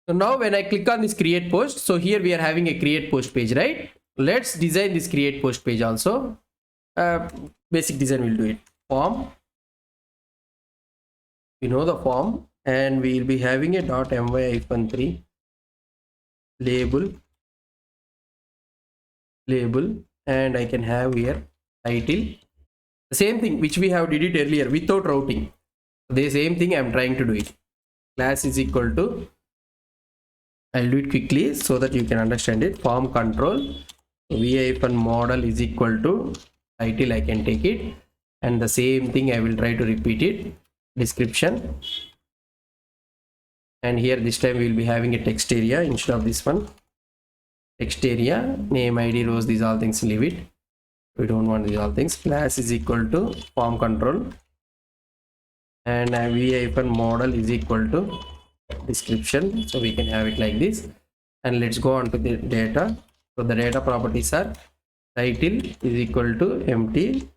So now when I click on this create post, so here we are having a create post page, right? Let's design this create post page also. Basic design will do it. Form, we know the form, and we will be having a .my-3 label, and I can have here title, the same thing which we have did it earlier without routing. The same thing I'm trying to do it. Class is equal to, I'll do it quickly so that you can understand it. Form control v-model is equal to title, I can take it, and the same thing I will try to repeat it, description, and here this time we will be having a text area instead of this one. Text area, name, ID, rows, these all things leave it, we don't want these all things. Class is equal to form control, and v-model is equal to description, so we can have it like this. And let's go on to the data. So the data properties are title is equal to empty,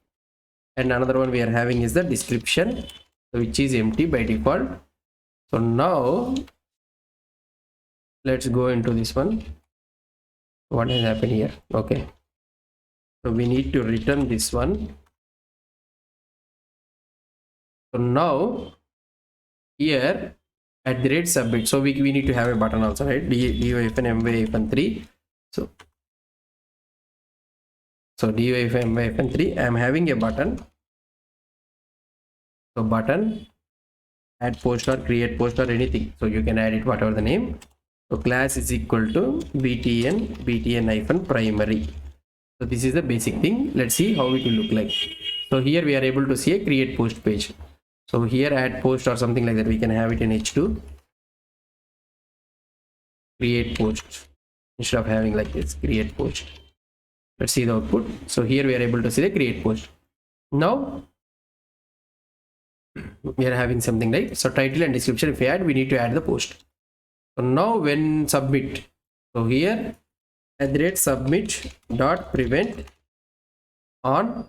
and another one we are having is the description, which is empty by default. So now let's go into this one. What has happened here? Okay, so we need to return this one. So now here at the rate submit, so we need to have a button also, right? DO-my-3. So DO-my-3, I am having a button. So button, add post or create post or anything, so you can add it whatever the name. So class is equal to btn-primary. So this is the basic thing. Let's see how it will look like. So here we are able to see a create post page. So here add post or something like that, we can have it in H2, create post, instead of having like this create post. Let's see the output. So here we are able to see the create post. Now we are having something like, so title and description, if we add, we need to add the post. So now when submit, so here @submit dot prevent on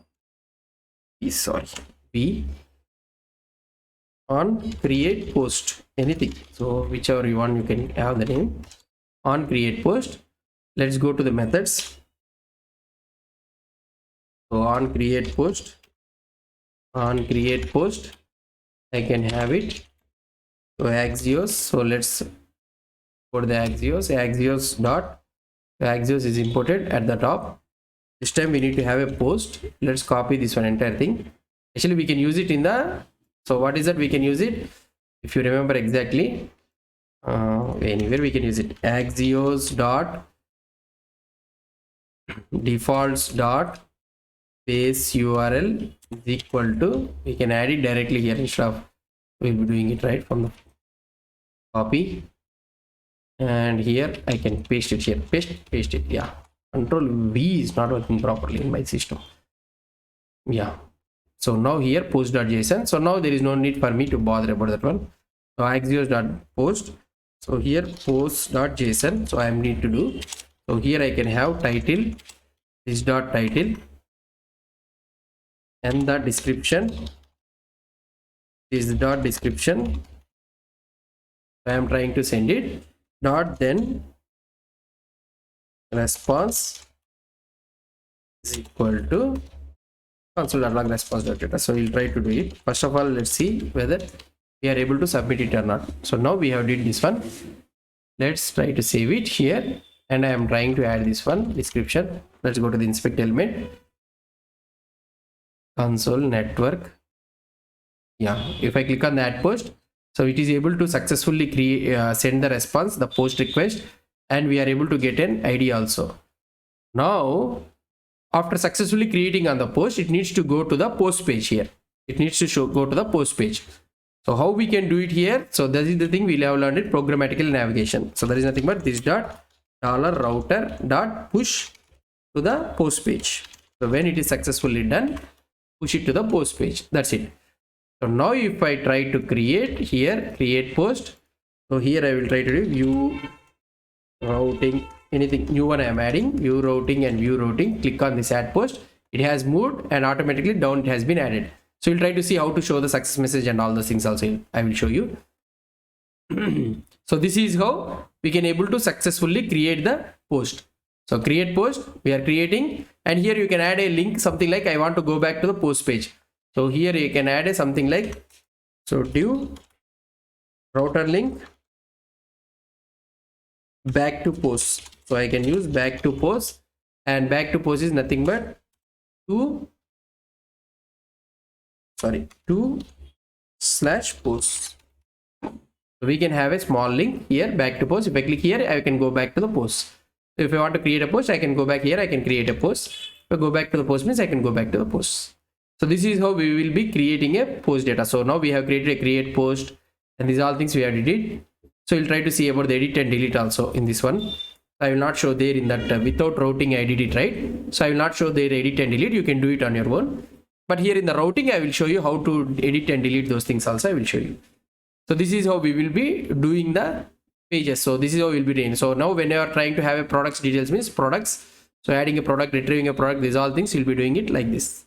on create post, anything, so whichever you want, you can have the name on create post. Let's go to the methods. So on create post, I can have it. So Axios, so let's go to the Axios. Axios is imported at the top. This time we need to have a post. Let's copy this one entire thing. Actually we can use it in the, so what is that, we can use it, if you remember exactly, anywhere we can use it. Axios dot defaults dot base URL is equal to, we can add it directly here instead of we'll be doing it right from the copy, and here I can paste it here, paste it. Yeah, Control V is not working properly in my system. Yeah, so now here post.json, so now there is no need for me to bother about that one. So axios.post, so here post.json, so I need to do, so here I can have title, this dot title, and the description is the dot description. I am trying to send it dot, then response is equal to console.log response.data. So we'll try to do it. First of all, let's see whether we are able to submit it or not. So now we have did this one. Let's try to save it here, and I am trying to add this one, description. Let's go to the inspect element, console network. Yeah, if I click on that post, so it is able to successfully create send the response, the post request, and we are able to get an ID also. Now after successfully creating on the post, it needs to go to the post page here. It needs to go to the post page. So how we can do it here? So that is the thing we have learned it, programmatical navigation. So there is nothing but this dot $router dot push to the post page. So when it is successfully done, push it to the post page. That's it. So now if I try to create here, create post, so here I will try to do view routing, anything new one I am adding, view routing and view routing. Click on this add post, it has moved and automatically down it has been added. So we'll try to see how to show the success message and all those things also. I will show you. So this is how we can able to successfully create the post. So create post, we are creating, and here you can add a link, something like I want to go back to the post page. So here you can add a something like, so div router link back to post. So I can use back to post, and back to post is nothing but to slash post. So we can have a small link here back to post. If I click here, I can go back to the post. So if I want to create a post, I can go back here, I can create a post. If I go back to the post means I can go back to the post. So this is how we will be creating a post data. So now we have created a create post, and these are all things we have did. So we'll try to see about the edit and delete also in this one. I will not show there in that without routing I did it, right? So I will not show there edit and delete. You can do it on your own. But here in the routing, I will show you how to edit and delete those things also. I will show you. So this is how we will be doing the pages. So this is how we'll be doing. So now when you are trying to have a products details means products. So adding a product, retrieving a product, these all things you'll be doing it like this.